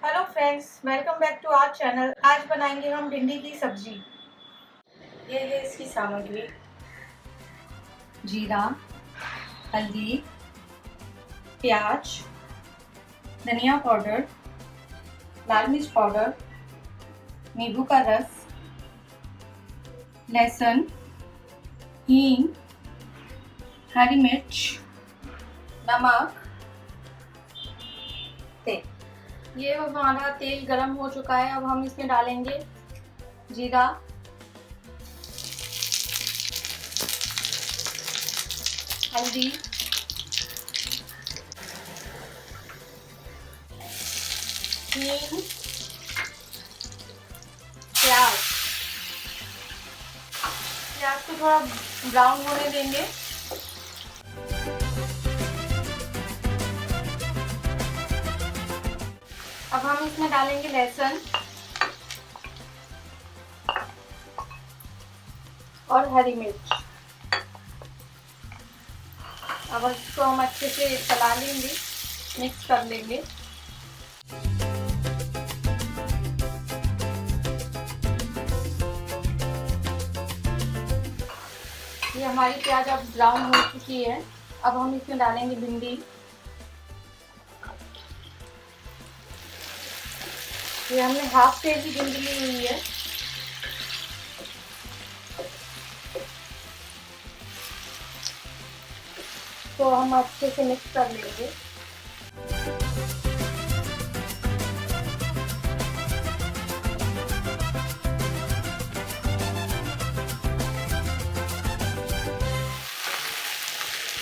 Hello friends, welcome back to our channel. आज बनाएंगे हम भिंडी की सब्जी। ये है इसकी सामग्री: जीरा, हल्दी, प्याज, धनिया पाउडर, लाल मिर्च पाउडर, नींबू का रस, लहसुन, हींग, हरी मिर्च, नमक, तेल। ये हमारा तेल गरम हो चुका है। अब हम इसमें डालेंगे जीरा, हल्दी, हींग, प्याज। प्याज को थोड़ा ब्राउन होने देंगे। अब हम इसमें डालेंगे लहसुन और हरी मिर्च। अब इसको हम अच्छे से चला लेंगे, मिक्स कर लेंगे। ये हमारी प्याज अब ब्राउन हो चुकी है। अब हम इसमें डालेंगे भिंडी। ये हमने हाफ केजी भिंडी ली हुई है। तो हम अच्छे से मिक्स कर लेंगे।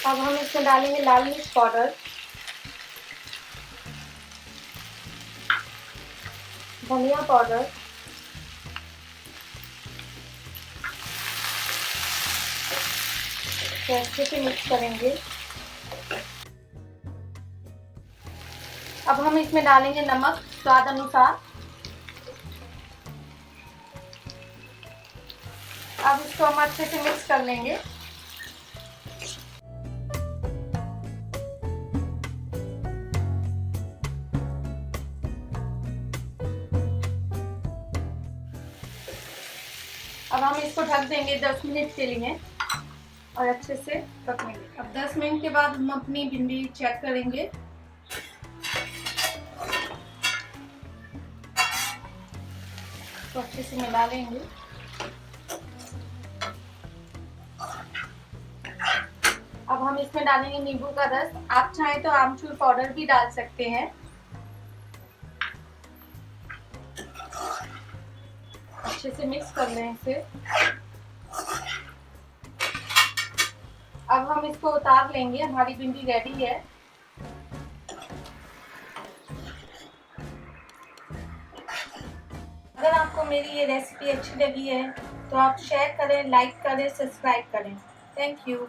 अब हम इसमें डालेंगे लाल मिर्च पाउडर, धनिया पाउडर, तो अच्छे से मिक्स करेंगे। अब हम इसमें डालेंगे नमक स्वाद अनुसार। अब इसको हम अच्छे से मिक्स कर लेंगे। अब हम इसको ढक देंगे 10 मिनट के लिए और अच्छे से पकाएंगे। अब 10 मिनट के बाद हम अपनी भिंडी चेक करेंगे। तो अच्छे से मिला लेंगे। अब हम इसमें डालेंगे नींबू का रस। आप चाहें तो आमचूर पाउडर भी डाल सकते हैं। अच्छे से मिक्स कर लें इसे। अब हम इसको उतार लेंगे। हमारी भिंडी रेडी है। अगर आपको मेरी ये रेसिपी अच्छी लगी है तो आप शेयर करें, लाइक करें, सब्सक्राइब करें। Thank you.